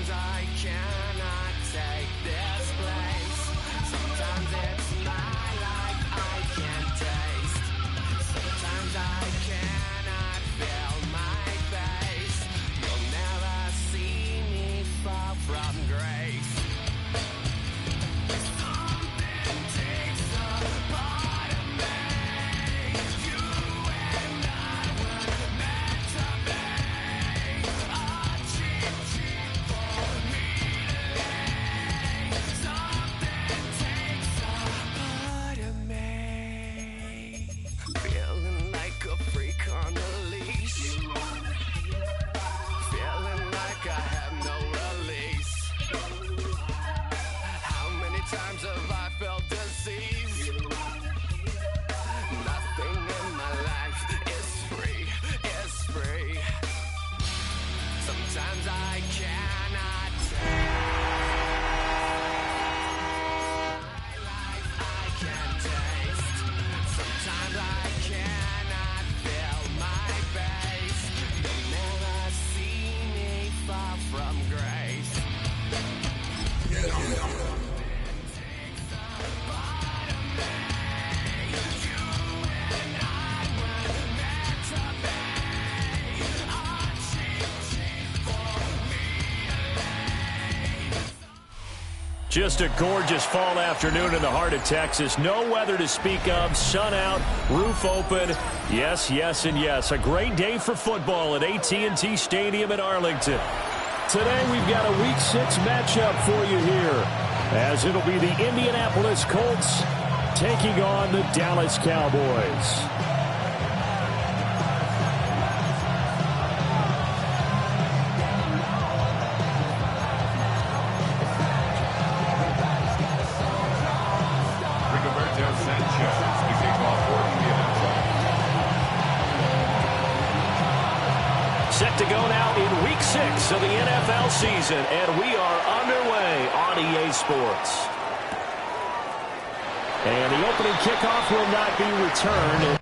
Sometimes I cannot take this place. Sometimes it's my life I can't taste. Sometimes I cannot feel my face. You'll never see me fall from grace. Something takes a part of me. You and I were meant to be. A cheap for me to lay. Something takes a part of me. Feeling like a freak on a leash. Feeling like I have no release. How many times have I felt deceived? Nothing in my life is free, is free. Sometimes I cannot take my life I can't taste. Sometimes I cannot feel my face. You'll never see me fall from grace. Just a gorgeous fall afternoon in the heart of Texas. No weather to speak of. Sun out, roof open. Yes, yes, and yes. A great day for football at AT&T Stadium in Arlington. Today we've got a Week 6 matchup for you here, as it'll be the Indianapolis Colts taking on the Dallas Cowboys. Set to go now in Week 6 of the NFL season, and we are underway on EA Sports. And the opening kickoff will not be returned.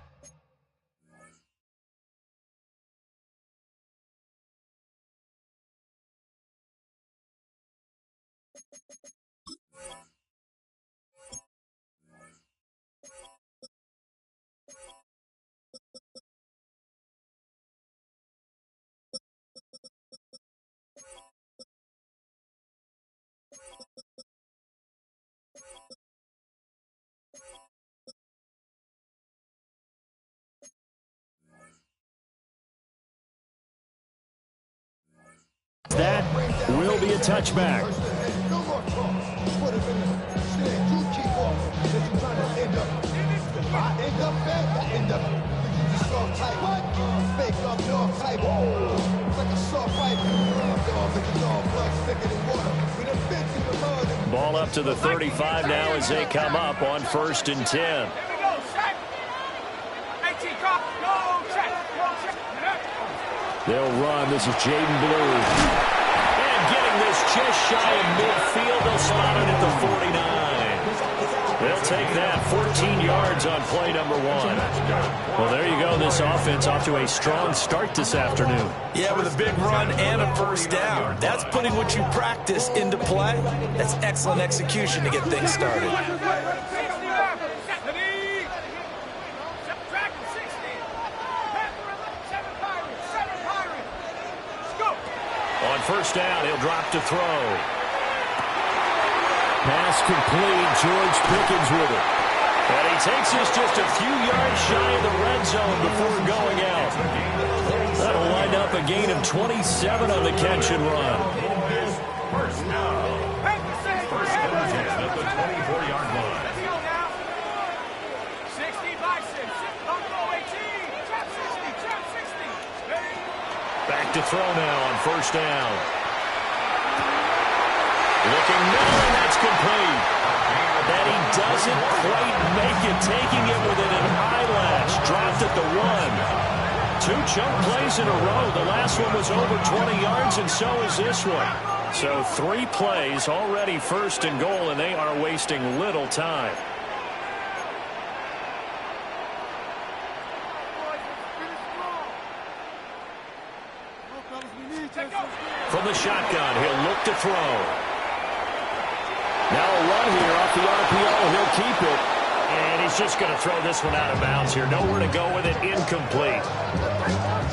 That will be a touchback. Ball up to the 35 now as they come up on 1st and 10. They'll run. This is Jaden Blue. And getting this just shy of midfield. They'll spot it at the 49. They'll take that 14 yards on play number 1. Well, there you go. This offense off to a strong start this afternoon. Yeah, with a big run and a first down. That's putting what you practice into play. That's excellent execution to get things started. On first down, he'll drop to throw. Pass complete. George Pickens with it. And he takes us just a few yards shy of the red zone before going out. That'll wind up a gain of 27 on the catch and run. First down. First and 10 at the 24-yard line. 60 by 6. Don't go 18. Trap 60. Trap 60. Back to throw now on first down. Looking middle, and that's complete. And he doesn't quite make it, taking it within an eyelash. Dropped at the 1. 2 chunk plays in a row. The last one was over 20 yards, and so is this one. So 3 plays already first and goal, and they are wasting little time. Take From the shotgun, he'll look to throw. Now a run here off the RPO. He'll keep it. And he's just going to throw this one out of bounds here. Nowhere to go with it. Incomplete.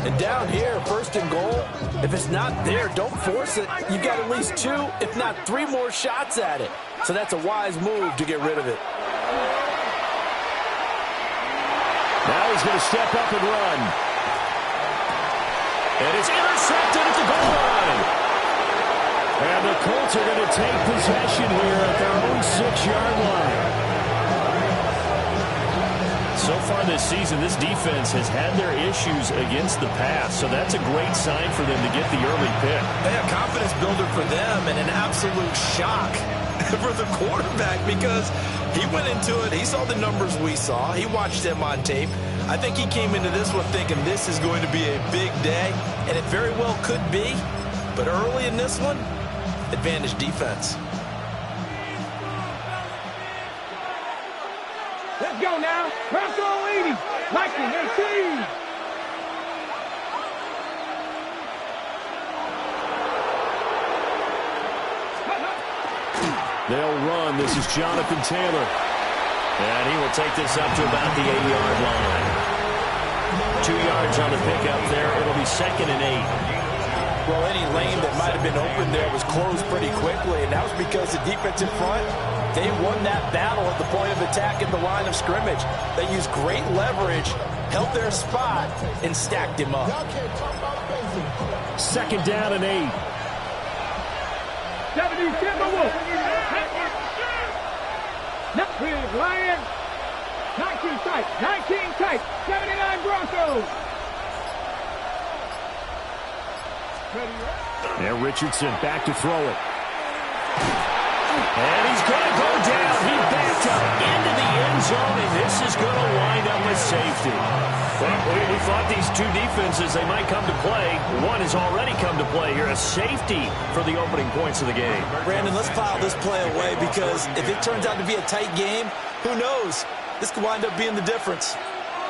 And down here, first and goal, if it's not there, don't force it. You got at least 2, if not 3 more shots at it. So that's a wise move to get rid of it. Now he's going to step up and run. And it's intercepted at the goal line. And the Colts are going to take possession here at their own 6-yard line. So far this season, this defense has had their issues against the pass, so that's a great sign for them to get the early pick. A confidence builder for them and an absolute shock for the quarterback because he went into it. He saw the numbers we saw. He watched them on tape. I think he came into this one thinking this is going to be a big day, and it very well could be. But early in this one, advantage defense. Let's go now. Bronco 80. Lightning 18. They'll run. This is Jonathan Taylor. And he will take this up to about the 8-yard line. 2 yards on the pickup there. It'll be 2nd and 8. Well, any lane that might have been open there was closed pretty quickly, and that was because the defense in front, they won that battle at the point of attack at the line of scrimmage. They used great leverage, held their spot, and stacked him up. 2nd down and 8. 70 Timberwolves. With Lions. 19 tight. 19 tight. 79 Broncos. Now Richardson back to throw it. And he's going to go down. He backed up into the end zone, and this is going to wind up with safety. Well, we thought these two defenses, they might come to play. One has already come to play here, a safety for the opening points of the game. Brandon, let's file this play away because if it turns out to be a tight game, who knows? This could wind up being the difference.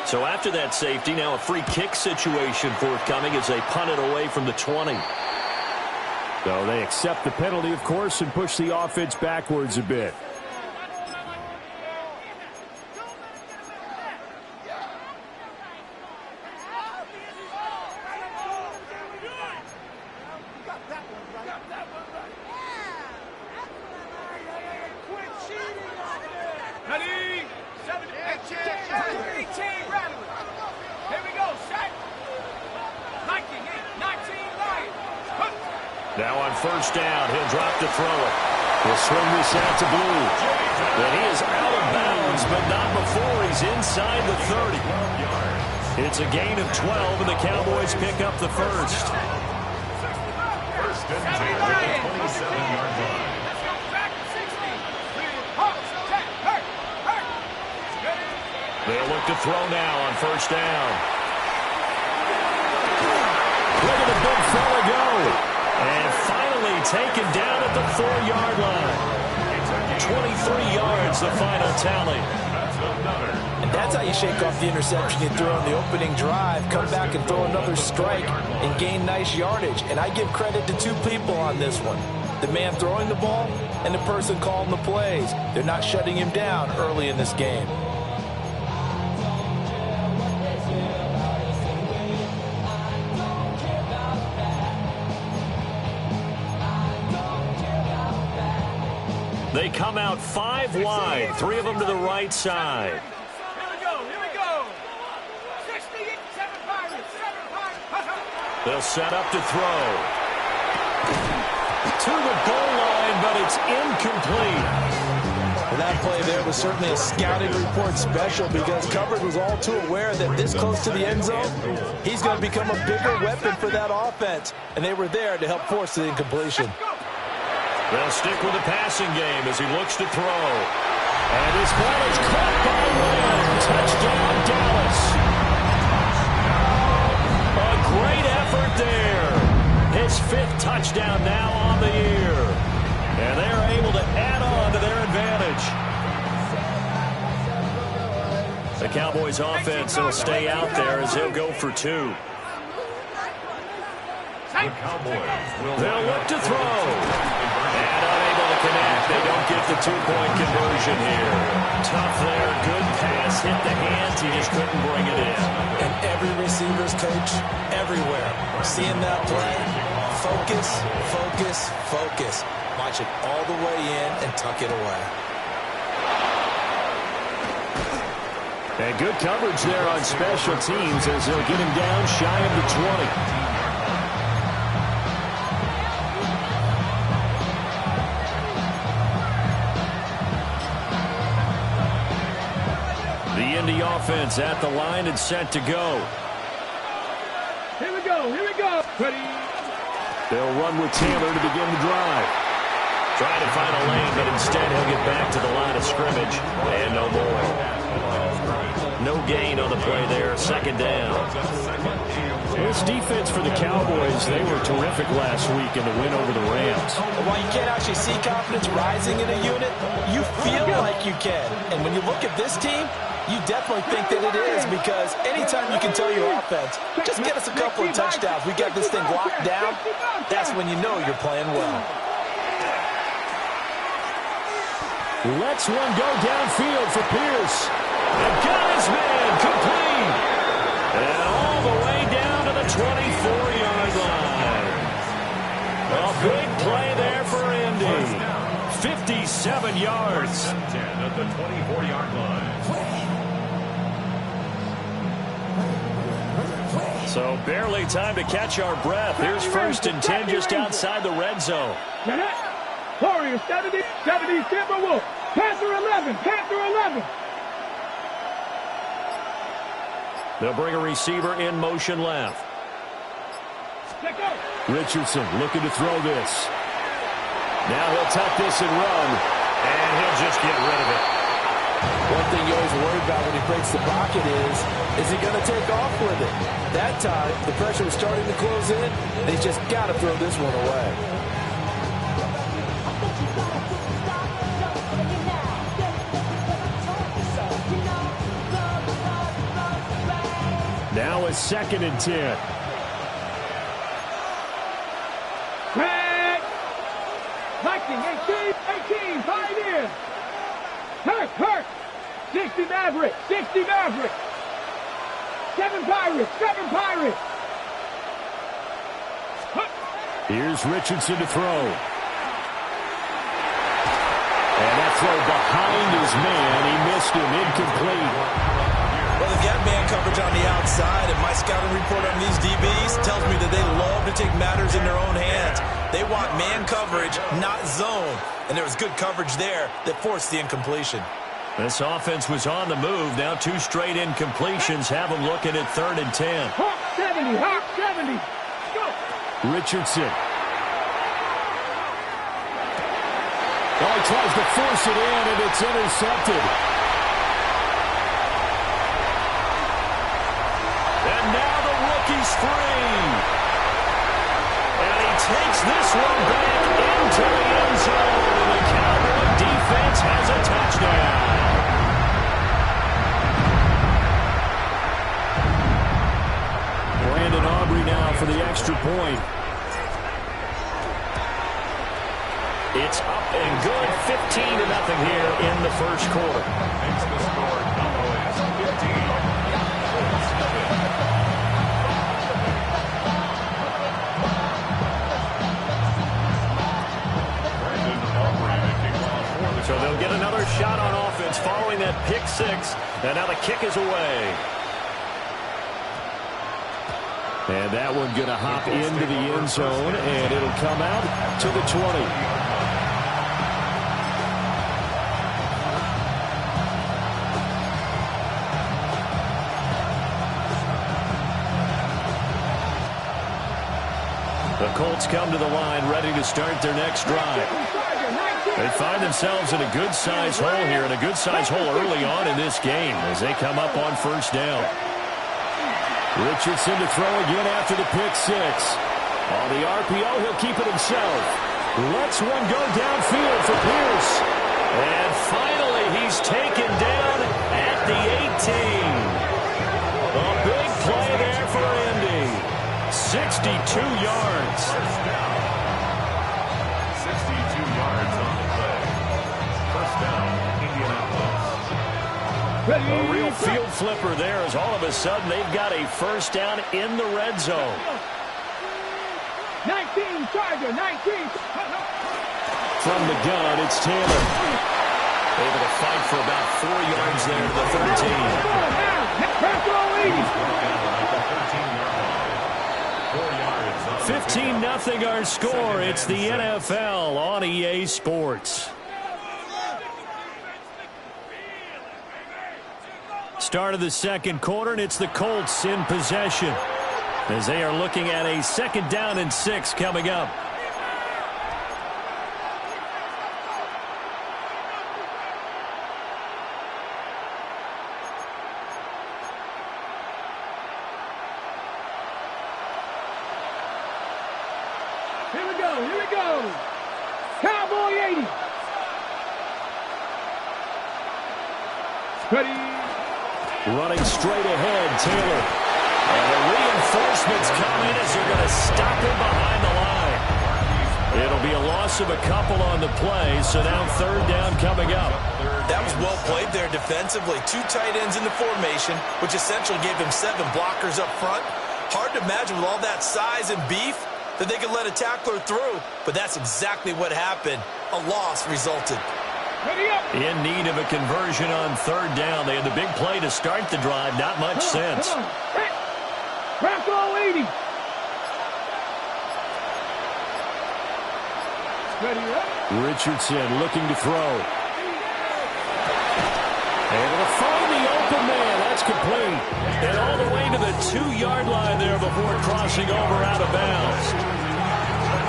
So after that safety, now a free kick situation forthcoming as they punt it away from the 20. So they accept the penalty, of course, and push the offense backwards a bit. Now on first down, he'll drop to throw it. He'll swing this out to Blue. And he is out of bounds, but not before he's inside the 30. It's a gain of 12, and the Cowboys pick up the first. First and 10 at the 27-yard line. They'll look to throw now on first down. Look at the big fella go. And finally taken down at the 4-yard line. 23 yards, the final tally. And that's how you shake off the interception you threw on the opening drive, come back and throw another strike and gain nice yardage. And I give credit to 2 people on this one. The man throwing the ball and the person calling the plays. They're not shutting him down early in this game. They come out 5 wide, 3 of them to the right side. Here we go. 60, 7 Pirates. They'll set up to throw. To the goal line, but it's incomplete. Well, that play there was certainly a scouting report special because coverage was all too aware that this close to the end zone, he's going to become a bigger weapon for that offense. And they were there to help force the incompletion. They'll stick with the passing game as he looks to throw. And his ball is caught by Lamb. Touchdown, Dallas. A great effort there. His 5th touchdown now on the year. And they're able to add on to their advantage. The Cowboys offense will stay out there as they'll go for 2. The Cowboys will They'll look to throw. And unable to connect. They don't get the two-point conversion here. Tough there. Good pass. Hit the hands. He just couldn't bring it in. And every receiver's coach, everywhere, seeing that play, focus, focus, focus. Watch it all the way in and tuck it away. And good coverage there on special teams as they'll get him down shy of the 20. The Indy offense at the line and set to go. Here we go. Here we go. Ready. They'll run with Taylor to begin the drive. Trying to find a lane, but instead he'll get back to the line of scrimmage. And no more. No gain on the play there. Second down. This defense for the Cowboys, they were terrific last week in the win over the Rams. While you can't actually see confidence rising in a unit, you feel like you can. And when you look at this team, you definitely think that it is, because anytime you can tell your offense, just get us a couple of touchdowns, we got this thing locked down, that's when you know you're playing well. Lets one go downfield for Pierce. And got his man complete. And all the way down to the 24-yard line. A big play there for Indy. 57 yards. 10 at the 24-yard line. So barely time to catch our breath. Here's 1st and 10 just outside the red zone. Warriors 70, Timberwolves. Panther 11, Panther 11. They'll bring a receiver in motion left. Check out. Richardson looking to throw this. Now he'll tuck this and run, and he'll just get rid of it. One thing you always worry about when he breaks the pocket is he going to take off with it? That time, the pressure was starting to close in. They just got to throw this one away. Now it's 2nd and 10. Craig. Lightning 18, Pioneers. Hurt. 60 Maverick. 7 Pirates. Here's Richardson to throw. And that throw behind his man. He missed him. Incomplete. Well, they've got man coverage on the outside, and my scouting report on these DBs tells me that they love to take matters in their own hands. They want man coverage, not zone. And there was good coverage there that forced the incompletion. This offense was on the move. Now 2 straight incompletions have them looking at 3rd and 10. Hawk 70. Go. Richardson. Oh, he tries to force it in, and it's intercepted. And now the rookie's free. And he takes this one back into the end zone. The Cowboy defense has a touchdown. Brandon Aubrey now for the extra point. It's up and good, 15-0 here in the first quarter. Makes the score Cowboys 15. So they'll get another shot on offense following that pick 6. And now the kick is away. And that one going to hop into the end zone, and it'll come out to the 20. The Colts come to the line ready to start their next drive. They find themselves in a good-sized hole here, and a good-sized hole early on in this game as they come up on 1st down. Richardson to throw again after the pick 6. On the RPO, he'll keep it himself. Lets one go downfield for Pierce. And finally, he's taken down at the 18. A big play there for Indy. 62 yards. First down. 62 yards on the play. First down, Indianapolis. A real field flipper there as all of a sudden they've got a first down in the red zone. 19, Charger, 19. From the gun, it's Taylor. Able to fight for about 4 yards there to the 13. 15-0 our score. It's the NFL on EA Sports. Start of the second quarter, and it's the Colts in possession as they are looking at a 2nd down and 6 coming up. Here we go. Cowboy 80. Ready. Running straight ahead, Taylor. And the reinforcements come in as they're going to stop him behind the line. It'll be a loss of a couple on the play, so now 3rd down coming up. That was well played there defensively. 2 tight ends in the formation, which essentially gave him 7 blockers up front. Hard to imagine with all that size and beef that they could let a tackler through, but that's exactly what happened. A loss resulted. In need of a conversion on 3rd down. They had the big play to start the drive. Not much sense. Bronco 80. Richardson looking to throw. Able to find the open man. That's complete. And all the way to the 2-yard line there before crossing over out of bounds.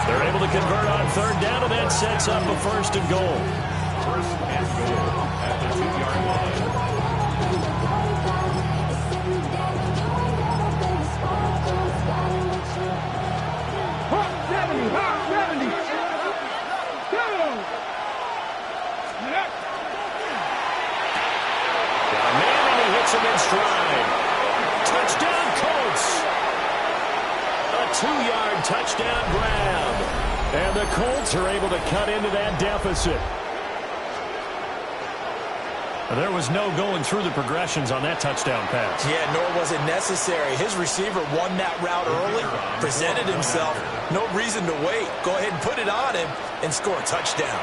They're able to convert on 3rd down, and that sets up a 1st and goal. 1st and goal at the 2-yard line. Him in stride. Touchdown, Colts. A 2-yard touchdown grab. And the Colts are able to cut into that deficit. There was no going through the progressions on that touchdown pass. Yeah, nor was it necessary. His receiver won that route early, presented himself. No reason to wait. Go ahead and put it on him and score a touchdown.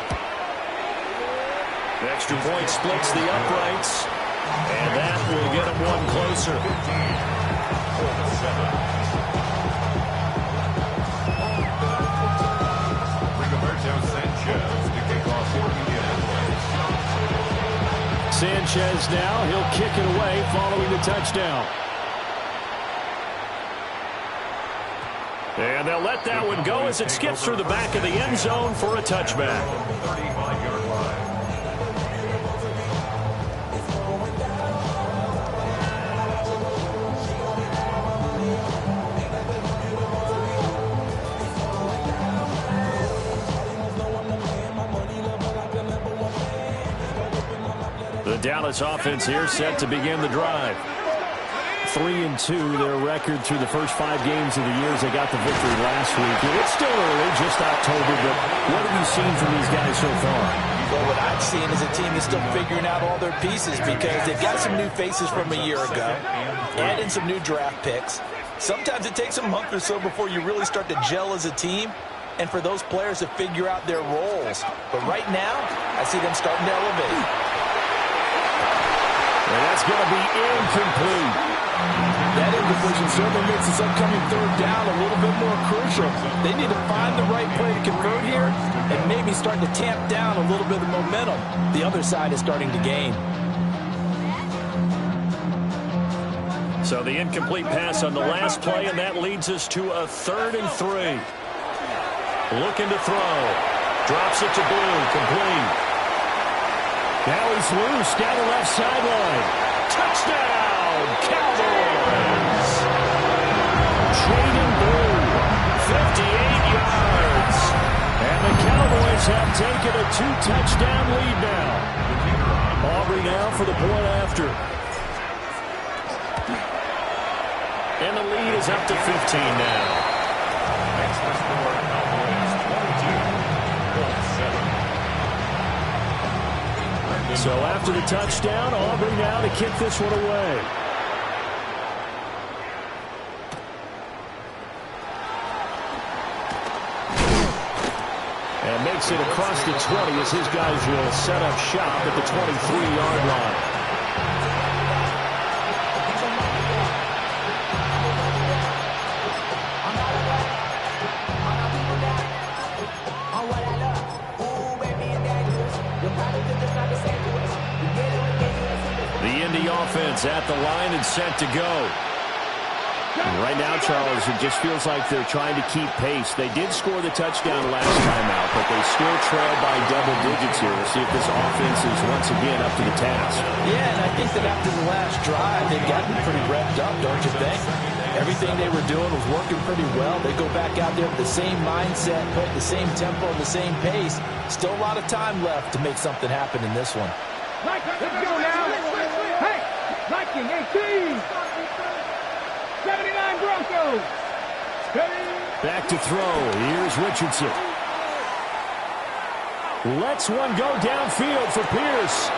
The extra point splits the uprights. And that will get him one closer. Sanchez now, he'll kick it away following the touchdown. And they'll let that one go as it skips through the back of the end zone for a touchback. 35-yard line. The Dallas offense here set to begin the drive. 3-2 their record through the first 5 games of the year as they got the victory last week. And it's still early, just October, but what have you seen from these guys so far? Well, what I've seen is a team that's still figuring out all their pieces because they've got some new faces from a year ago, adding some new draft picks. Sometimes it takes a month or so before you really start to gel as a team and for those players to figure out their roles. But right now, I see them starting to elevate. And that's going to be incomplete. That incompletion certainly makes this upcoming 3rd down a little bit more crucial. They need to find the right play to convert here and maybe start to tamp down a little bit of momentum the other side is starting to gain. So the incomplete pass on the last play, and that leads us to a 3rd and 3. Looking to throw. Drops it to Blue. Complete. Now he's loose down the left sideline. Touchdown, Cowboys! Trading Blue, 58 yards. And the Cowboys have taken a 2-touchdown lead now. Aubrey now for the point after. And the lead is up to 15 now. Next to score, Cowboys 22, Colts 7. So after the touchdown, Aubrey now to kick this one away. And makes it across the 20 as his guys will set up shop at the 23-yard line. The Indy offense at the line and set to go. Right now, Charles, it just feels like they're trying to keep pace. They did score the touchdown last time out, but they still trail by double digits here. We'll see if this offense is once again up to the task. Yeah, and I think that after the last drive, they've gotten pretty revved up, don't you think? Everything they were doing was working pretty well. They go back out there with the same mindset, put the same tempo, the same pace. Still a lot of time left to make something happen in this one. Let's go now. Hey, Viking 18. 79 Broncos. Back to throw. Here's Richardson. Lets one go downfield for Pierce.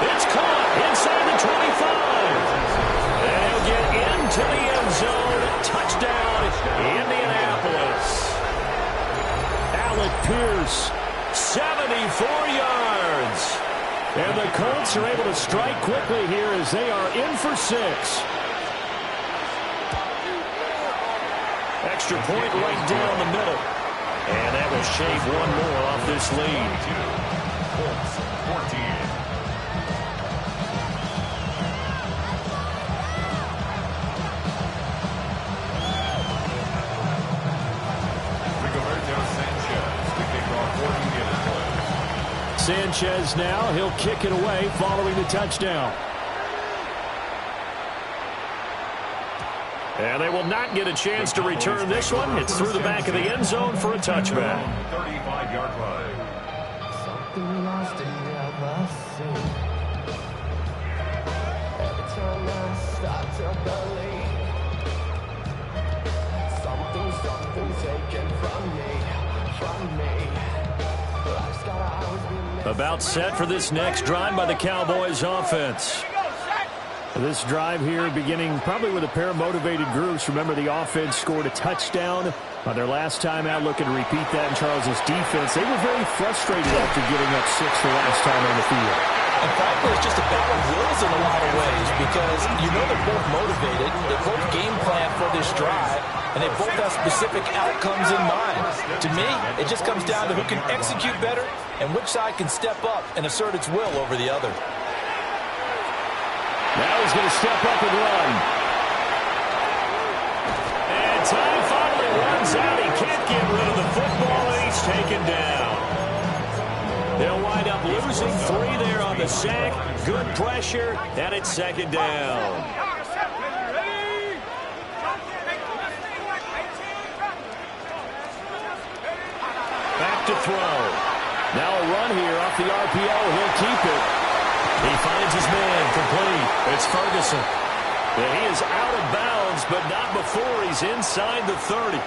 It's caught inside the 25. And he'll get into the end zone. Touchdown, Indianapolis. Alec Pierce, 74 yards. And the Colts are able to strike quickly here as they are in for 6. Extra point right down the middle. And that will shave one more off this lead. Colts 14. Rigoberto Sanchez to kick off for Indianapolis. Sanchez now, he'll kick it away following the touchdown. And they will not get a chance to return this one. It's through the back of the end zone for a touchback. 35-yard line. Something lost in never seen. Every time I start to believe something taken from me. Life's gotta always be missing. About set for this next drive by the Cowboys offense. This drive here beginning probably with a pair of motivated groups. Remember, the offense scored a touchdown on their last time out. Looking to repeat that in Charles's defense. They were very frustrated after giving up 6 the last time on the field. And frankly, it's just a battle of wills in a lot of ways because you know they're both motivated. They both game plan for this drive, and they both have specific outcomes in mind. To me, it just comes down to who can execute better and which side can step up and assert its will over the other. Now he's going to step up and run. And time finally runs out. He can't get rid of the football, and he's taken down. They'll wind up losing 3 there on the sack. Good pressure, and it's second down. Back to throw. Now a run here off the RPO. He'll keep it. He finds his man complete. It's Ferguson. And he is out of bounds, but not before he's inside the 30.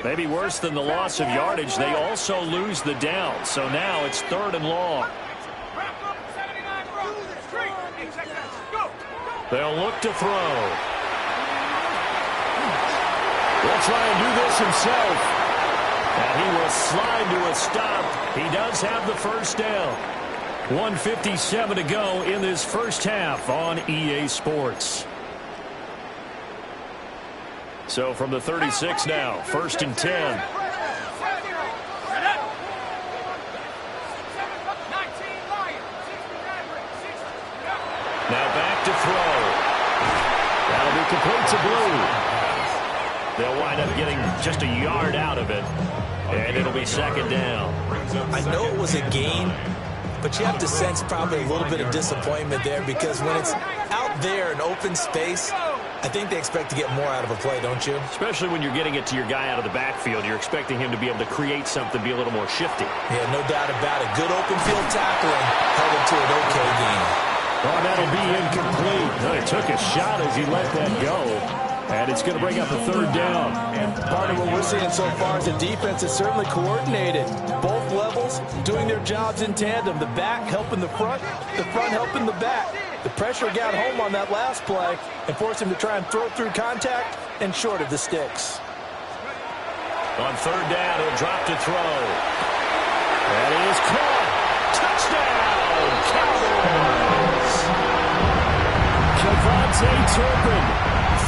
Maybe worse than the loss of yardage, they also lose the down. So now it's 3rd and long. They'll look to throw. Will try and do this himself. And he will slide to a stop. He does have the first down. 1:57 to go in this first half on EA Sports. So from the 36 now, 1st and 10. Now back to throw. That'll be complete to Blue. They'll wind up getting just a yard out of it, and it'll be 2nd down. I know it was a gain, but you have to sense probably a little bit of disappointment there because when it's out there in open space, I think they expect to get more out of a play, don't you? Especially when you're getting it to your guy out of the backfield. You're expecting him to be able to create something, be a little more shifty. Yeah, no doubt about it. Good open field tackling. Held him to an okay game. Oh, that'll be incomplete. He took a shot as he let that go. And it's going to bring up a third down. Part of what we're seeing so far is the defense is certainly coordinated. Both levels doing their jobs in tandem. The back helping the front helping the back. The pressure got home on that last play and forced him to try and throw through contact and short of the sticks. On third down, he'll drop to throw. That is caught. Touchdown, Cowboys. Javonte Turpin,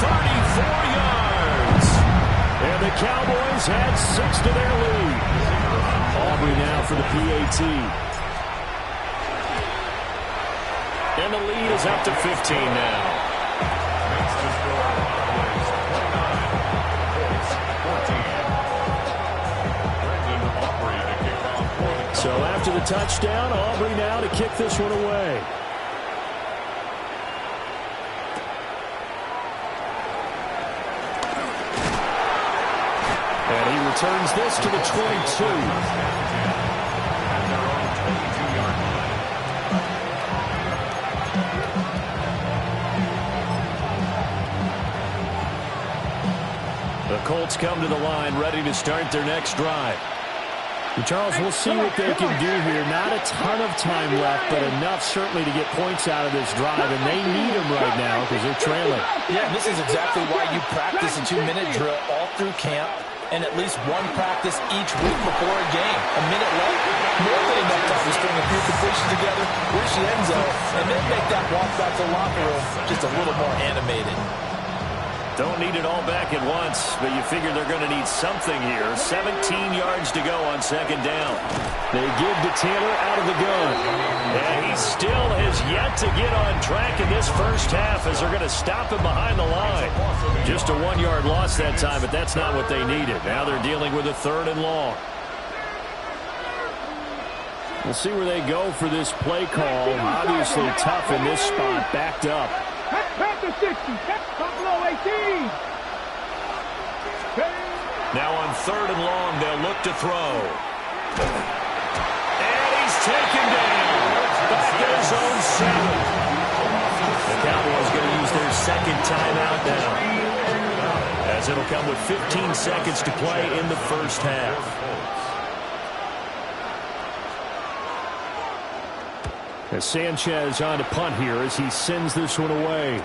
34 yards. And the Cowboys had 6 to their lead. Aubrey now for the PAT. And the lead is up to 15 now. So after the touchdown, Aubrey now to kick this one away. And he returns this to the 22. The Colts come to the line, ready to start their next drive. Charles, we'll see what they can do here. Not a ton of time left, but enough certainly to get points out of this drive, and they need them right now because they're trailing. Yeah, this is exactly why you practice a 2-minute drill all through camp and at least one practice each week before a game. A minute left, more than enough time to string a few completions together, reach the end zone, and then make that walk back to the locker room just a little more animated. Don't need it all back at once, but you figure they're going to need something here. 17 yards to go on second down. They give to Taylor out of the gun. And he still has yet to get on track in this first half as they're going to stop him behind the line. Just a 1-yard loss that time, but that's not what they needed. Now they're dealing with a third and long. We'll see where they go for this play call. Obviously tough in this spot, backed up. Panther 60, Buffalo 18. Now on third and long, they'll look to throw. And he's taken down. Back in his own 7. The Cowboys going to use their second timeout now, as it'll come with 15 seconds to play in the first half. As Sanchez on to punt here as he sends this one away.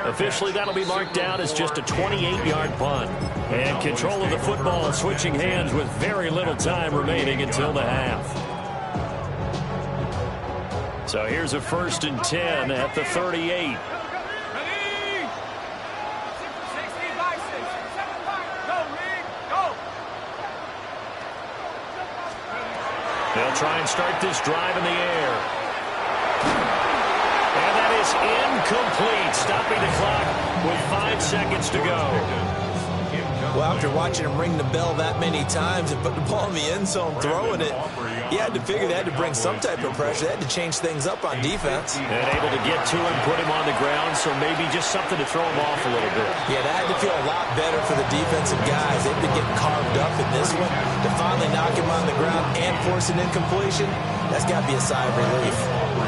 Officially, that'll be marked down as just a 28-yard punt. And control of the football switching hands with very little time remaining until the half. So here's a 1st and 10 at the 38. They'll try and start this drive in the air. And that is incomplete, stopping the clock with 5 seconds to go. Well, after watching him ring the bell that many times and put the ball in the end zone, throwing it, he had to figure they had to bring some type of pressure. They had to change things up on defense. And able to get to him, put him on the ground, so maybe just something to throw him off a little bit. Yeah, that had to feel a lot better for the defensive guys. They've been getting carved up in this one. To finally knock him on the ground and force an incompletion, that's got to be a sigh of relief.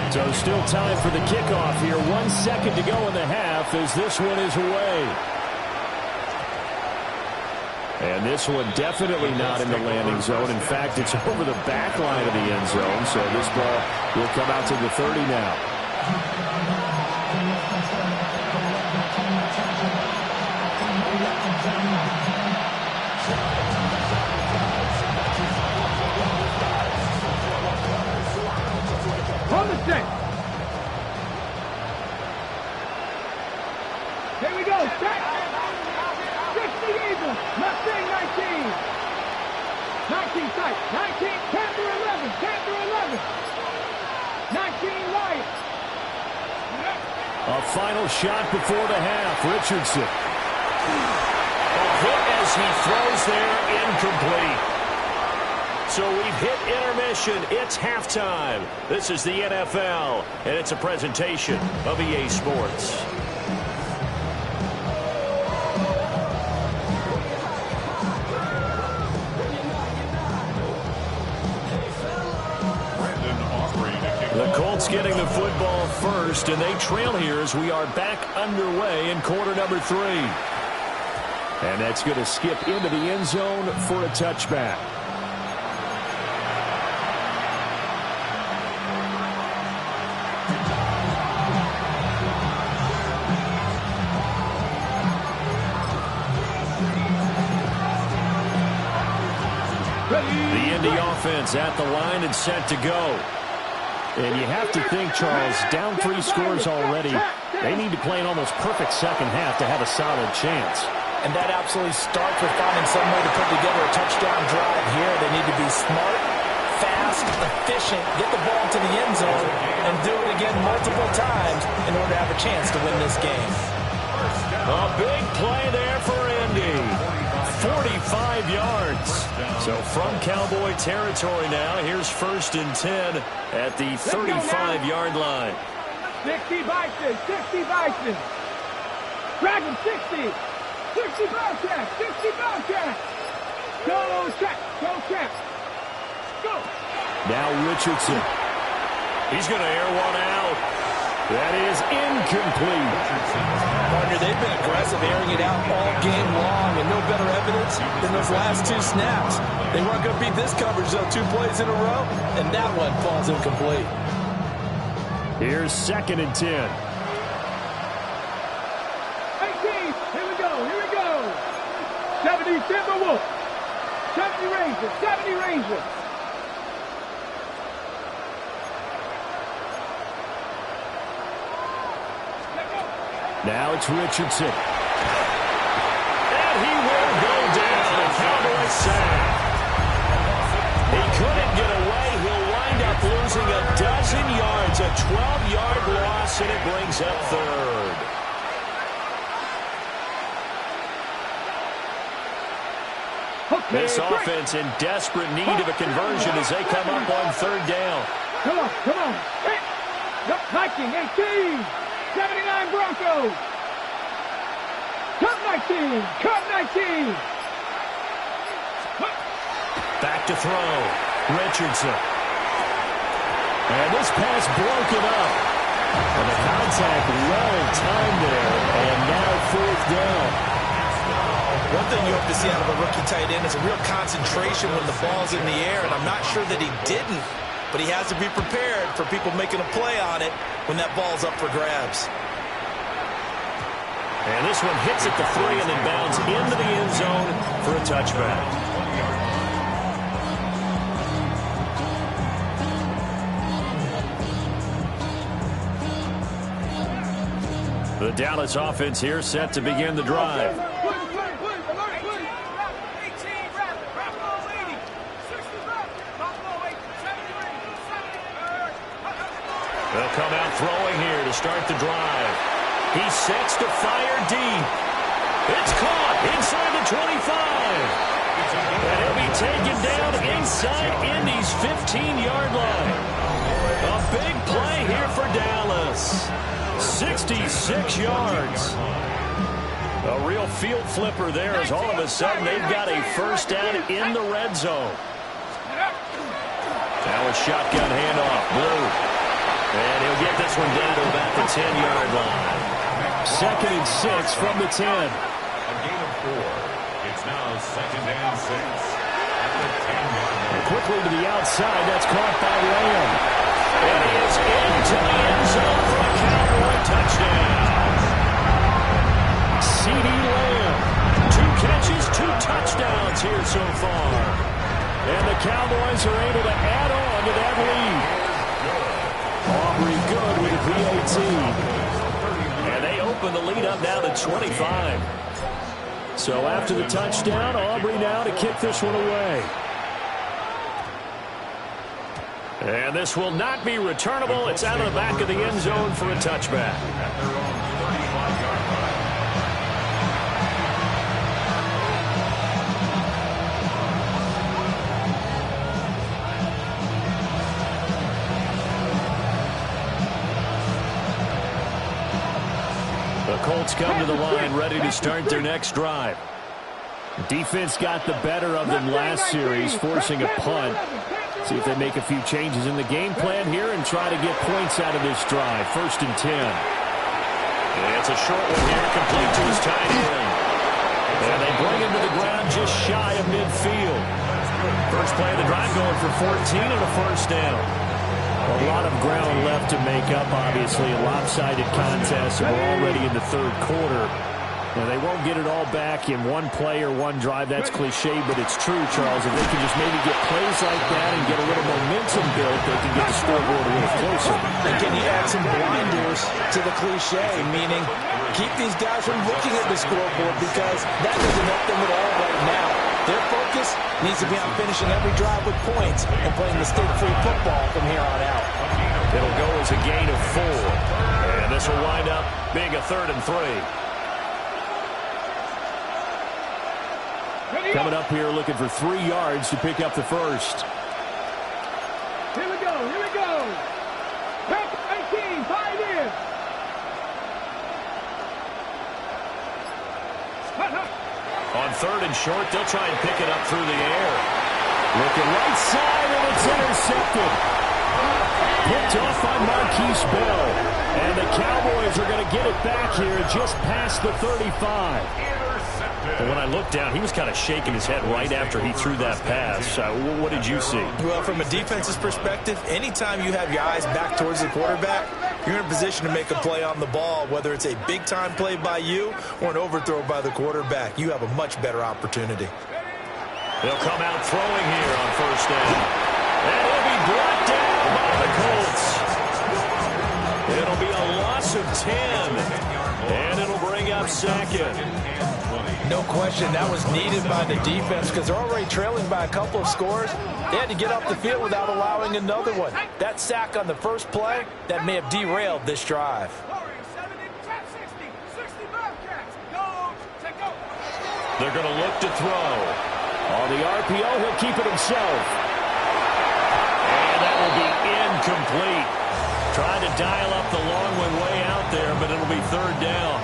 So still time for the kickoff here. 1 second to go in the half as this one is away. And this one definitely not in the landing zone. In fact, it's over the back line of the end zone. So this ball will come out to the 30 now. On the set. Here we go. Set. 60 Eagles. Mustang 19. 19 sight. 19. Panther 11. Panther 11. 19 Lions. A final shot before the half. Richardson. A hit as he throws there, incomplete. So we've hit intermission. It's halftime. This is the NFL, and it's a presentation of EA Sports. first, and they trail here as we are back underway in quarter number 3. And that's going to skip into the end zone for a touchback. The Indy offense at the line and set to go. And you have to think, Charles, down 3 scores already. They need to play an almost perfect second half to have a solid chance. And that absolutely starts with finding some way to put together a touchdown drive here. They need to be smart, fast, efficient, get the ball to the end zone, and do it again multiple times in order to have a chance to win this game. A big play there for Indy. 45 yards. So from Cowboy territory now, here's 1st and 10 at the 35-yard line. 60 Bison, 60 Bison. Drag him, 60. 60 Bobcats, 60 Bobcats. Go, Cats. Go. Now Richardson. He's going to air one out. That is incomplete. Partner, they've been aggressive, airing it out all game long, and no better evidence than those last 2 snaps. They weren't going to beat this coverage, though, 2 plays in a row, and that one falls incomplete. Here's 2nd and 10. 18, here we go. 70 Timberwolves, 70 Rangers. Now it's Richardson. And he will go down. A Cowboy sack. He couldn't get away. He'll wind up losing a dozen yards. A 12-yard loss, and it brings up 3rd. Okay, This offense in desperate need of a conversion as they come up on 3rd down. Come on. Hey. Viking, 18. 79 Broncos. Cut 19. Back to throw. Richardson. And this pass broken up. And the contact well timed there. And now 4th down. One thing you hope to see out of a rookie tight end is a real concentration when the ball's in the air, and I'm not sure that he didn't, but he has to be prepared for people making a play on it when that ball's up for grabs. And this one hits at the 3 and then bounds into the end zone for a touchback. The Dallas offense here set to begin the drive. They'll come out throwing here to start the drive. He sets to fire deep. It's caught inside the 25. And he'll be taken down inside Indy's 15-yard line. A big play here for Dallas. 66 yards. A real field flipper there as all of a sudden they've got a 1st down in the red zone. Now a shotgun handoff. Blue. And he'll get this one down to about the 10-yard line. 2nd and 6 from the 10. A gain of 4. It's now 2nd and 6. At the 10-yard line. Quickly to the outside. That's caught by Lamb. And he is into the end zone for a Cowboy touchdown. CeeDee Lamb. 2 catches, 2 touchdowns here so far. And the Cowboys are able to add on to that lead. Aubrey good with a PAT. And they open the lead up now to 25. So after the touchdown, Aubrey now to kick this one away. And this will not be returnable. It's out of the back of the end zone for a touchback. At their own 35-yard line. The Colts come to the line ready to start their next drive. Defense got the better of them last series, forcing a punt. See if they make a few changes in the game plan here and try to get points out of this drive. 1st and 10. And it's a short one here, complete to his tight end. And they bring him to the ground just shy of midfield. First play of the drive going for 14 and a 1st down. A lot of ground left to make up, obviously. A lopsided contest, and we're already in the 3rd quarter. Now, they won't get it all back in one play or one drive. That's cliche, but it's true, Charles. If they can just maybe get plays like that and get a little momentum built, they can get the scoreboard a little closer. And can you add some blinders to the cliche, meaning keep these guys from looking at the scoreboard because that doesn't help them at all right now. Their focus needs to be on finishing every drive with points and playing mistake-free football from here on out. It'll go as a gain of 4. And this will wind up being a 3rd and 3. Coming up here looking for 3 yards to pick up the first. Here we go, here we go. Back 18, 5 in. On 3rd and short, they'll try and pick it up through the air. Looking right side, and it's intercepted. Picked off by Marquise Bell. And the Cowboys are going to get it back here just past the 35. But when I looked down, he was kind of shaking his head right after he threw that pass. What did you see? Well, from a defense's perspective, anytime you have your eyes back towards the quarterback, you're in a position to make a play on the ball, whether it's a big-time play by you or an overthrow by the quarterback. You have a much better opportunity. They'll come out throwing here on 1st down. And he'll be brought down by the Colts. It'll be a loss of 10. And it'll bring up 2nd. No question, that was needed by the defense because they're already trailing by a couple of scores. They had to get off the field without allowing another one. That sack on the first play, that may have derailed this drive. They're going to look to throw. On the RPO, he'll keep it himself. And that will be incomplete. Trying to dial up the long one way out there, but it'll be 3rd down.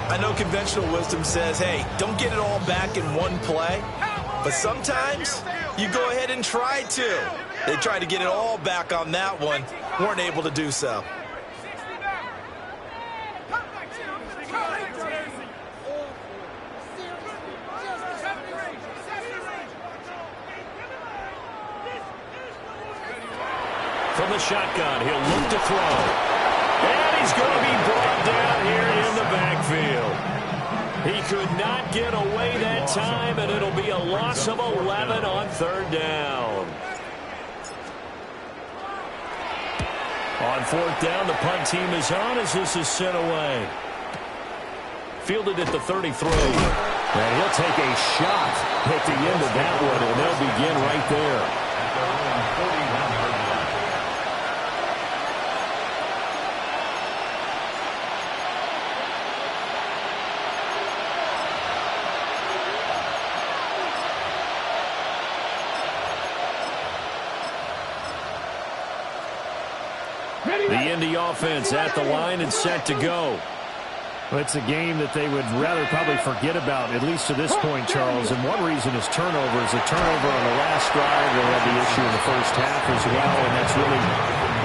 I know conventional wisdom says, hey, don't get it all back in one play. But sometimes you go ahead and try to. They tried to get it all back on that one. Weren't able to do so. From the shotgun, he'll look to throw. And he's going to be brought down here in the backfield. He could not get away that time, and it'll be a loss of 11 on 3rd down. On 4th down, the punt team is on as this is sent away. Fielded at the 33. And he'll take a shot at the end of that one, and they'll begin right there. The Indy offense at the line and set to go. Well, it's a game that they would rather probably forget about, at least to this point, Charles. And one reason is turnovers. A turnover on the last drive. They had the issue in the first half as well, and that's really,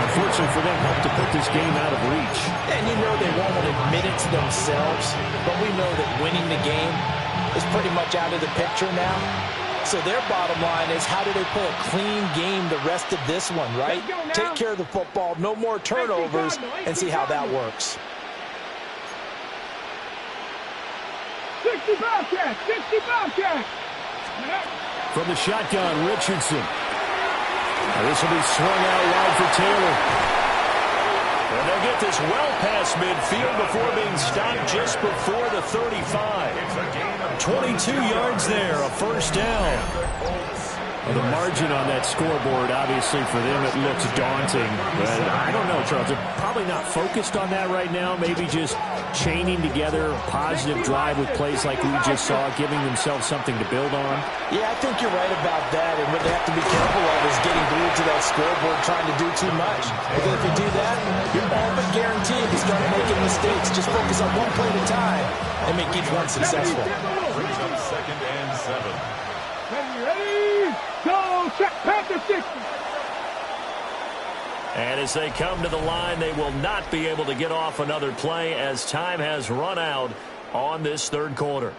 unfortunately for them, helped to put this game out of reach. And you know they won't admit it to themselves, but we know that winning the game is pretty much out of the picture now. So their bottom line is, how do they play a clean game the rest of this one, right? Take care of the football, no more turnovers, and see how that works. 60 Bobcats! 60 Bobcats! From the shotgun, Richardson. This will be swung out wide for Taylor. And they'll get this well past midfield before being stopped just before the 35. 22 yards there, a 1st down. Well, the margin on that scoreboard, obviously, for them, it looks daunting. But I don't know, Charles. They're probably not focused on that right now. Maybe just chaining together a positive drive with plays like we just saw, giving themselves something to build on. Yeah, I think you're right about that. And what they have to be careful of is getting glued to that scoreboard trying to do too much. Because if you do that, you're all but guaranteed to start making mistakes. Just focus on one play at a time and make each one successful. Brings up 2nd and 7. Ready? Go, check, Panther 60. And as they come to the line, they will not be able to get off another play as time has run out on this third quarter.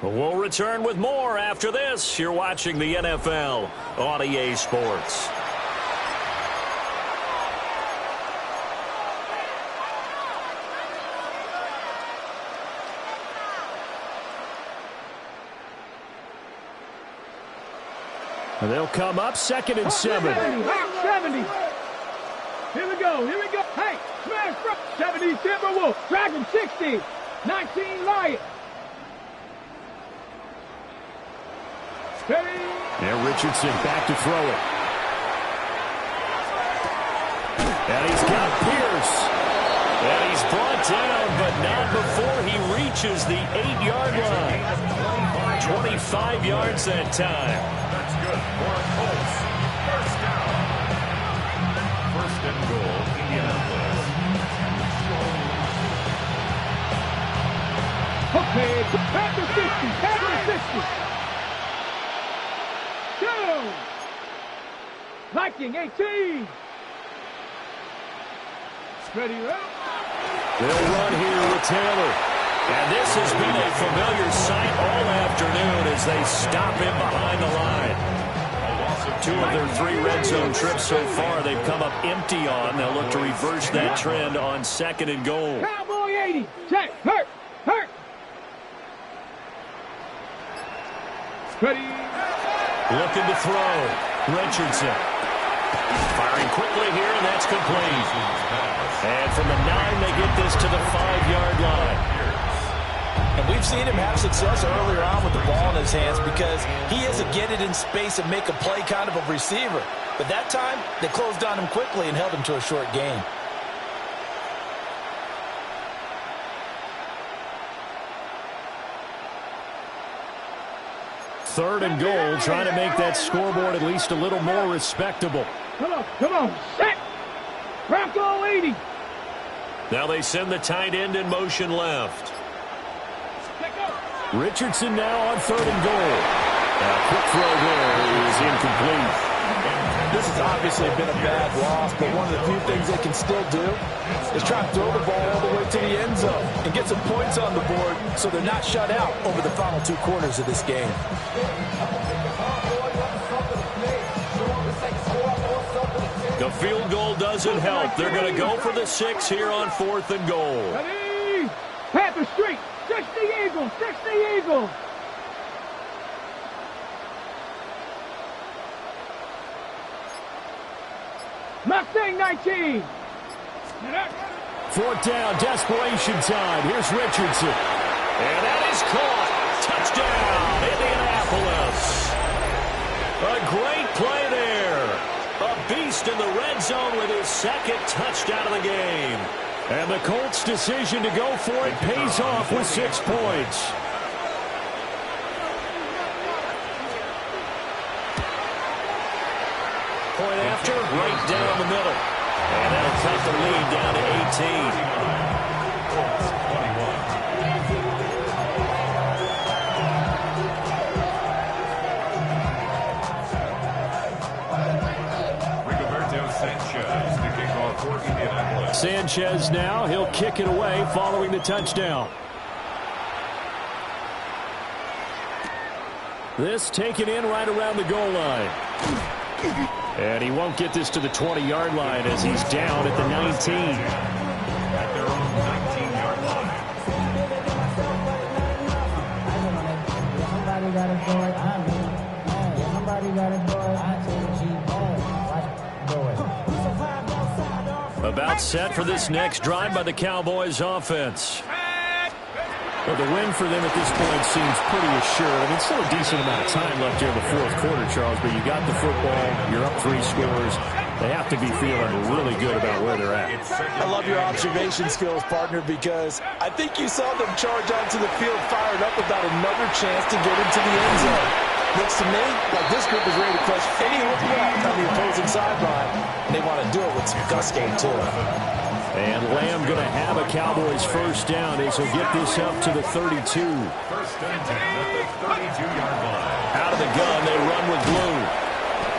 We'll return with more after this. You're watching the NFL on EA Sports. And they'll come up 2nd and 7. 70. Here we go. Hey, smash front. 70 Timberwolf. Dragon 60. 19 Lion. Steady. Now Richardson back to throw it. And he's got Pierce. And he's brought down, but not before he reaches the 8-yard line. 25 yards that time. That's good for a Colts. First down. First and goal, Indianapolis. Okay, Panther 60. Panther 60. 2. Viking 18. Steady up. They'll run here with Taylor. And this has been a familiar sight all afternoon as they stop him behind the line. 2 of their 3 red zone trips so far they've come up empty on. They'll look to reverse that trend on 2nd and goal. Cowboy 80. Check. Hurt. Steady. Looking to throw. Richardson. Firing quickly here, and that's complete. And from the 9, they get this to the 5-yard line. And we've seen him have success earlier on with the ball in his hands because he is a get it in space and make a play kind of a receiver. But that time, they closed on him quickly and held him to a short gain. Third and goal, trying to make that scoreboard at least a little more respectable. Come on. Set. Bronco 80. Now they send the tight end in motion left. Richardson now on 3rd and goal. A quick throw there is incomplete. This has obviously been a bad loss, but one of the few things they can still do is try to throw the ball all the way to the end zone and get some points on the board so they're not shut out over the final 2 quarters of this game. The field goal doesn't help. They're going to go for the 6 here on 4th and goal. Ready. Panther Street. 60 Eagles. Mustang 19. 4th down, desperation time. Here's Richardson. And that is caught. Touchdown, Indianapolis. A great play there. A beast in the red zone with his 2nd touchdown of the game. And the Colts' decision to go for it pays off with 6 points. Point after, right down the middle. And that'll cut the lead down to 18. Colts 21. Sanchez, the kickoff for Indianapolis. Sanchez now, he'll kick it away following the touchdown. This taken in right around the goal line. And he won't get this to the 20-yard line as he's down at the 19. At their own 19-yard line. Somebody got a boy, I'm in. Somebody got a boy, I take G. About set for this next drive by the Cowboys offense. Well, the win for them at this point seems pretty assured. I mean, still a decent amount of time left here in the 4th quarter, Charles, but you got the football, you're up 3 scores. They have to be feeling really good about where they're at. I love your observation skills, partner, because I think you saw them charge onto the field fired up about another chance to get into the end zone. Looks to me like this group is ready to crush any hook left on the opposing sideline, and they want to do it with some gusto, too. And And Lamb going to have a Cowboys first down as he'll get this up to the 32. First and 10 at the 32-yard line. Out of the gun, they run with Blue.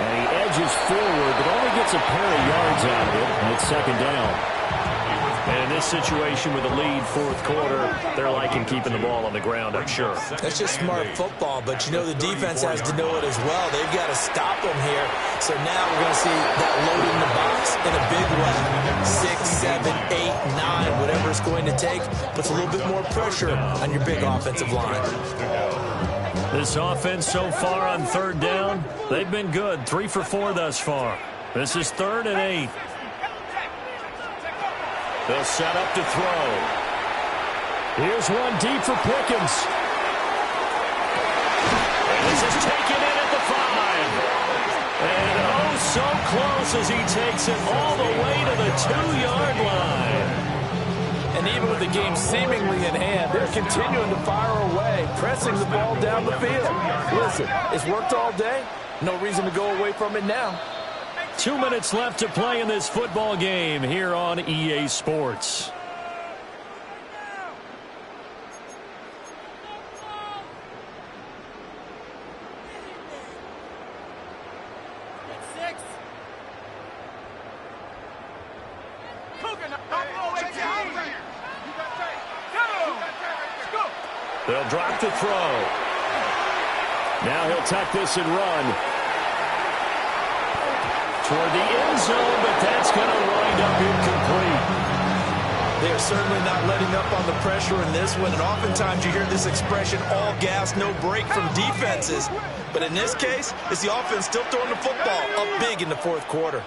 And he edges forward, but only gets a pair of yards out of it. And it's second down. And in this situation with the lead, fourth quarter, they're liking keeping the ball on the ground, I'm sure. That's just smart football, but you know the defense has to know it as well. They've got to stop them here. So now we're going to see that load in the box in a big way. 6, 7, 8, 9, whatever it's going to take, puts a little bit more pressure on your big offensive line. This offense so far on third down, they've been good. 3 for 4 thus far. This is 3rd and 8. They'll set up to throw. Here's one deep for Pickens. And this is taken in at the 5. And oh, so close as he takes it all the way to the 2-yard line. And even with the game seemingly in hand, they're continuing to fire away, pressing the ball down the field. Listen, it's worked all day. No reason to go away from it now. 2 minutes left to play in this football game here on EA Sports. They'll drop the throw. Now he'll tuck this and run toward the end zone, but that's going to wind up incomplete. They are certainly not letting up on the pressure in this one, and oftentimes you hear this expression, all gas, no break from defenses. But in this case, it's the offense still throwing the football up big in the fourth quarter.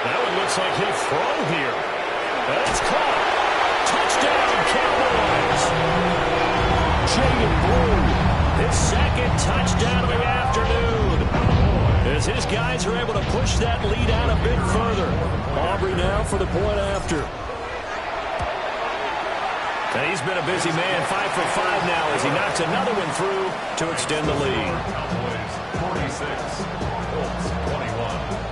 That one looks like he'll throw here. That's caught. Touchdown, Cowboys. Jaden Blue, his second touchdown of the afternoon. As his guys are able to push that lead out a bit further. Aubrey now for the point after. And he's been a busy man, 5 for 5 now as he knocks another one through to extend the lead. Cowboys 46, Colts 21.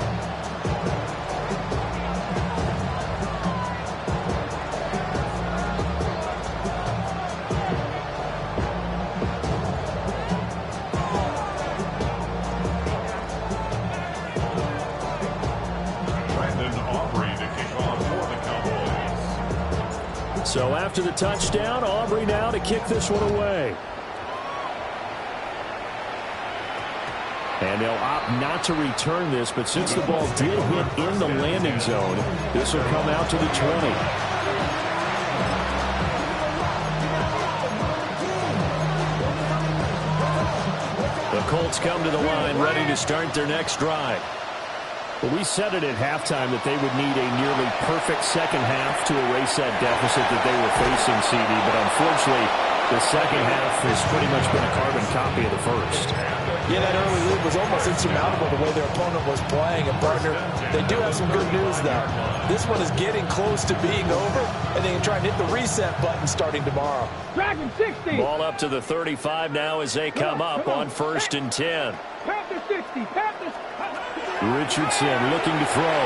So after the touchdown, Aubrey now to kick this one away. And they'll opt not to return this, but since the ball did hit in the landing zone, this will come out to the 20. The Colts come to the line ready to start their next drive. Well, we said it at halftime that they would need a nearly perfect second half to erase that deficit that they were facing, CD. But unfortunately, the second half has pretty much been a carbon copy of the first. Yeah, that early lead was almost insurmountable the way their opponent was playing. And, partner, they do have some good news, though. This one is getting close to being over, and they can try and hit the reset button starting tomorrow. Dragon 60. Ball up to the 35 now as they come up on 1st and 10. Panther 60. Panther. Richardson looking to throw.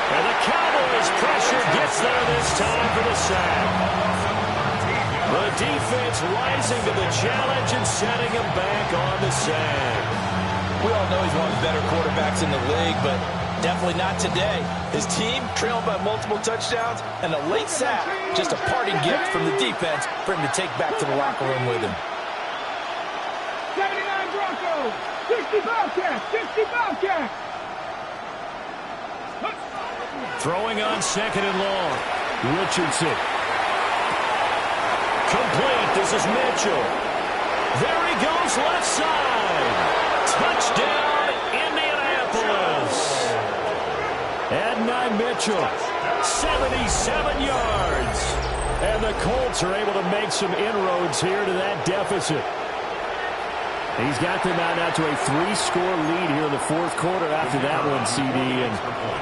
And the Cowboys pressure gets there this time for the sack. The defense rising to the challenge and setting him back on the sack. We all know he's one of the better quarterbacks in the league, but definitely not today. His team trailed by multiple touchdowns, and a late sack, just a parting gift from the defense for him to take back to the locker room with him. 79 Broncos. 60 Bobcats. 60 Bobcats. Throwing on 2nd and long. Richardson. Complete. This is Mitchell. There he goes left side. Touchdown, Indianapolis. Adonai Mitchell, 77 yards. And the Colts are able to make some inroads here to that deficit. He's got them out now to a 3-score lead here in the fourth quarter after that one, CD. And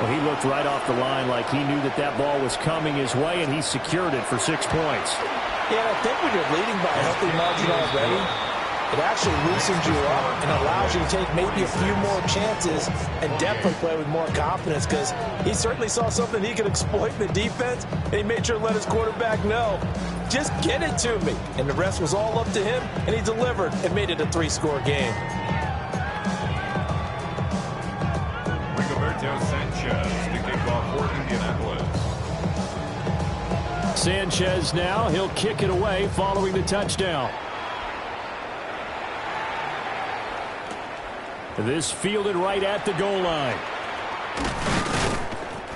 well, he looked right off the line like he knew that that ball was coming his way, and he secured it for 6 points. Yeah, I think when you're leading by a healthy margin already, It actually loosens you up and allows you to take maybe a few more chances and definitely play with more confidence, because he certainly saw something he could exploit in the defense, and he made sure to let his quarterback know, just get it to me. And the rest was all up to him, and he delivered and made it a 3-score game. Sanchez to kick off for Indianapolis. Sanchez now, he'll kick it away following the touchdown. This fielded right at the goal line.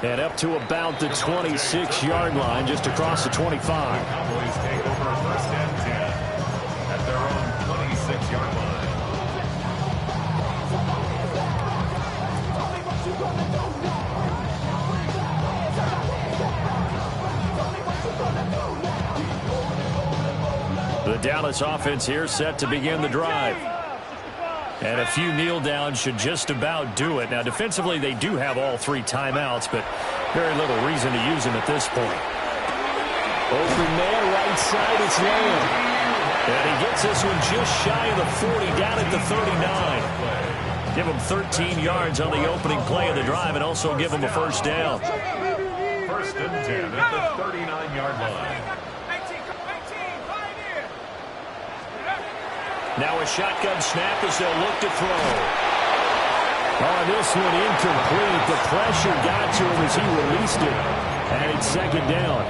And up to about the 26-yard line, just across the 25. The Cowboys take over first and 10 at their own 26-yard line. The Dallas offense here set to begin the drive. And a few kneel downs should just about do it. Now, defensively, they do have all 3 timeouts, but very little reason to use them at this point. Open man, right side, it's Lamb. And he gets this one just shy of the 40, down at the 39. Give him 13 yards on the opening play of the drive and also give him a first down. First and 10 at the 39-yard line. Now a shotgun snap as they'll look to throw. Oh, this one incomplete. The pressure got to him as he released it. And it's second down.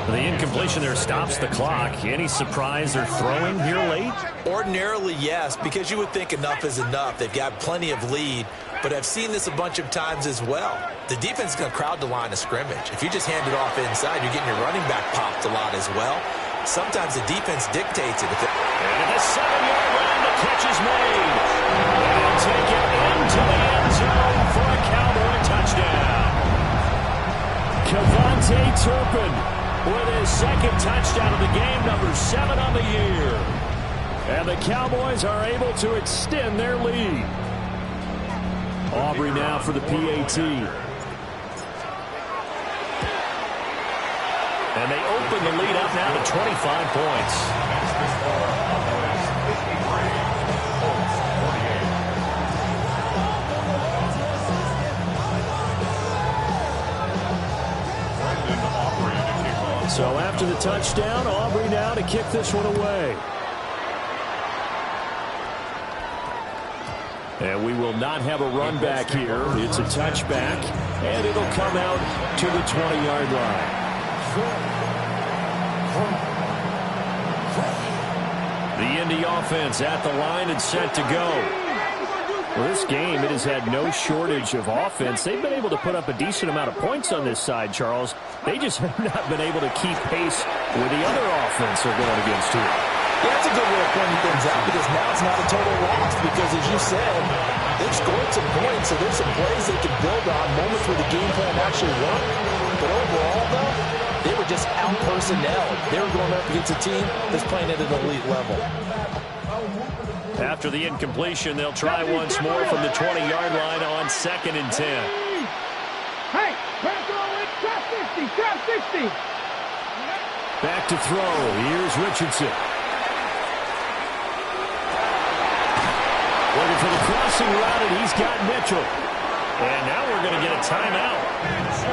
The incompletion there stops the clock. Any surprise they're throwing here late? Ordinarily, yes, because you would think enough is enough. They've got plenty of lead, but I've seen this a bunch of times as well. The defense is going to crowd the line of scrimmage. If you just hand it off inside, you're getting your running back popped a lot as well. Sometimes the defense dictates it. And at the 7-yard line, the catch is made. They'll take it into the end zone for a Cowboy touchdown. Kevontae Turpin with his second touchdown of the game, number 7 on the year. And the Cowboys are able to extend their lead. Aubrey now for the PAT. And they open the lead up now to 25 points. So after the touchdown, Aubrey now to kick this one away. And we will not have a run back here. It's a touchback, and it'll come out to the 20-yard line. The Indy offense at the line and set to go. Well, this game, it has had no shortage of offense. They've been able to put up a decent amount of points on this side, Charles. They just have not been able to keep pace with the other offense they're going against here. Yeah, that's a good way of pointing things out, because now it's not a total loss, because as you said, they've scored some points, so there's some plays they can build on, moments where the game plan actually worked. But overall, though, they were just out-personnel. They were going up against a team that's playing at an elite level. After the incompletion, they'll try once more from the 20-yard line on 2nd and 10. Hey, pass throw it, trap 60, trap 60. Back to throw. Here's Richardson. Looking for the crossing route, and he's got Mitchell. And now we're going to get a timeout.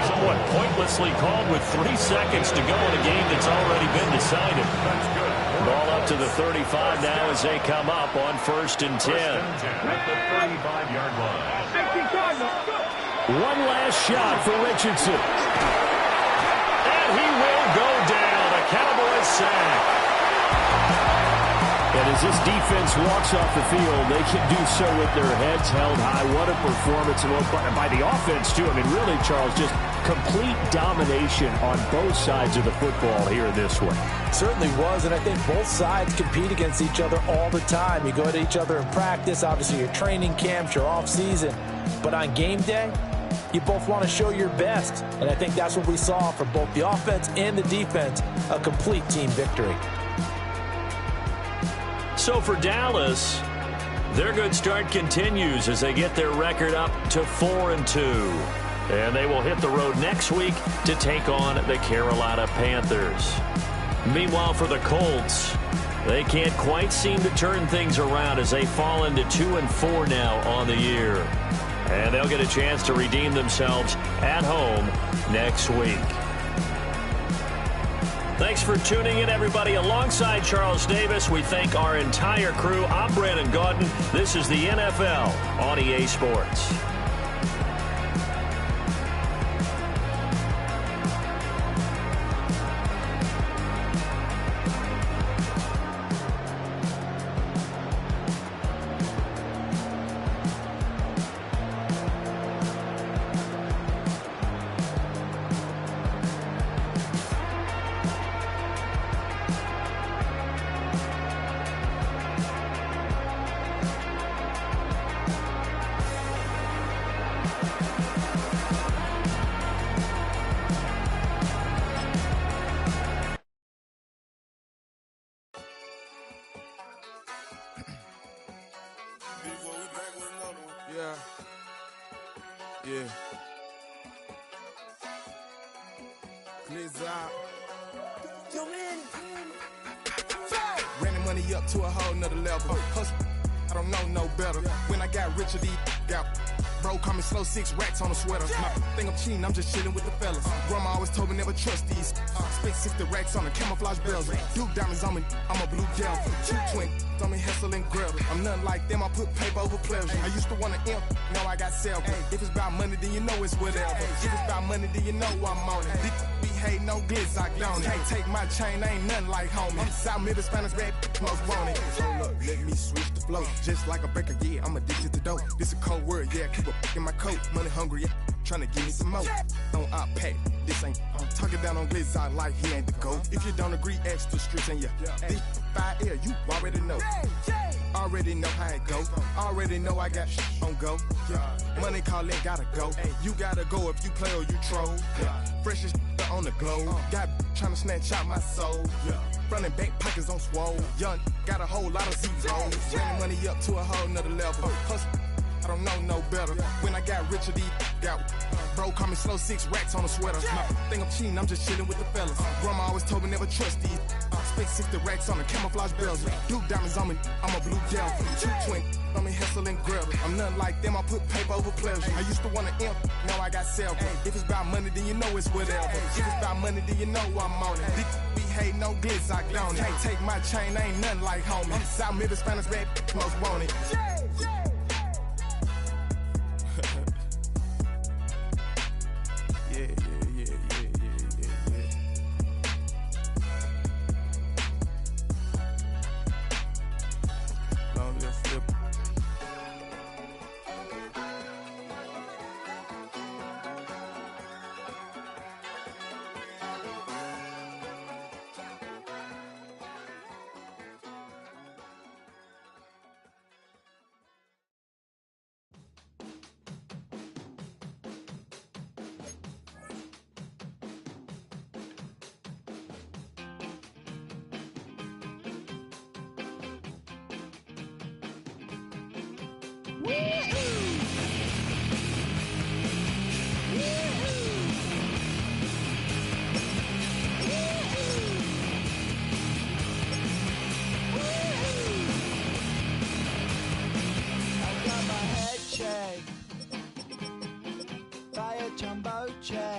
Somewhat pointlessly called with 3 seconds to go in a game that's already been decided. Ball up to the 35 now as they come up on 1st and 10. At the 35-yard line. One last shot for Richardson. And he will go down. A Cowboys sack. And as this defense walks off the field, they can do so with their heads held high. What a performance by the offense, too. I mean, really, Charles, just complete domination on both sides of the football here in this one. Certainly was, and I think both sides compete against each other all the time. You go to each other in practice, obviously your training camps, your off-season. But on game day, you both want to show your best. And I think that's what we saw from both the offense and the defense, a complete team victory. So for Dallas, their good start continues as they get their record up to 4-2. And they will hit the road next week to take on the Carolina Panthers. Meanwhile, for the Colts, They can't quite seem to turn things around as they fall into 2-4 now on the year. And they'll get a chance to redeem themselves at home next week. Thanks for tuning in, everybody. Alongside Charles Davis, we thank our entire crew. I'm Brandon Gaudin. This is the NFL on EA Sports. Yeah. Blizzard. Running money up to a whole nother level. Hustle, I don't know no better. When I got richer, these got. Bro, call me slow, 6 racks on a sweater. My think I'm cheating, I'm just chilling with the fellas. Grandma always told me never trust these. Spent 60 racks on the camouflage bells. Duke diamonds on me, I'm a blue devil. 2 twin on me, Hessel and Gretel. I'm nothing like them, I put paper over pleasure. I used to want to imp, now I got self. If it's about money, then you know it's whatever. If it's about money, then you know I'm on it. Be hating no glitz, I don't it. Can't take my chain, I ain't nothing like homie. South Middle Spanish red, most want it. Hold up, let me switch the flow. Just like a breaker, yeah, I'm addicted to dope. This a cold word, yeah, keep a in my coat. Money hungry, yeah, tryna give me some more. On our pack, this ain't. I'm talking down on glitz, I like he ain't the GOAT. If you don't agree, ask the streets and yeah. This 5 air, you already know. Already know how it go. Already know I got on go. Money calling, gotta go. You gotta go if you play or you troll. Freshest on the globe. Got tryna snatch out my soul. Front and back pockets on swole. Young, got a whole lot of zeros. Running money up to a whole nother level. Hustle, I don't know no better. When I got richer, these got. Bro, call me slow, 6 racks on a sweater. My think I'm cheating, I'm just chilling with the fellas. Grandma always told me never trust these. Spent 60 racks on the camouflage bells. Duke diamonds on me, I'm a blue devil. 2 twin on me, Hessel and Gretel. I'm nothing like them, I put paper over pleasure. I used to want to imp, now I got self. If it's about money, then you know it's whatever. If it's about money, then you know I'm on it. Be hating no glitz, I don't it. Can't take my chain, I ain't nothing like homie. South Middle Spanish red, most want it. Yeah. Long live Flip. By a jumbo jet.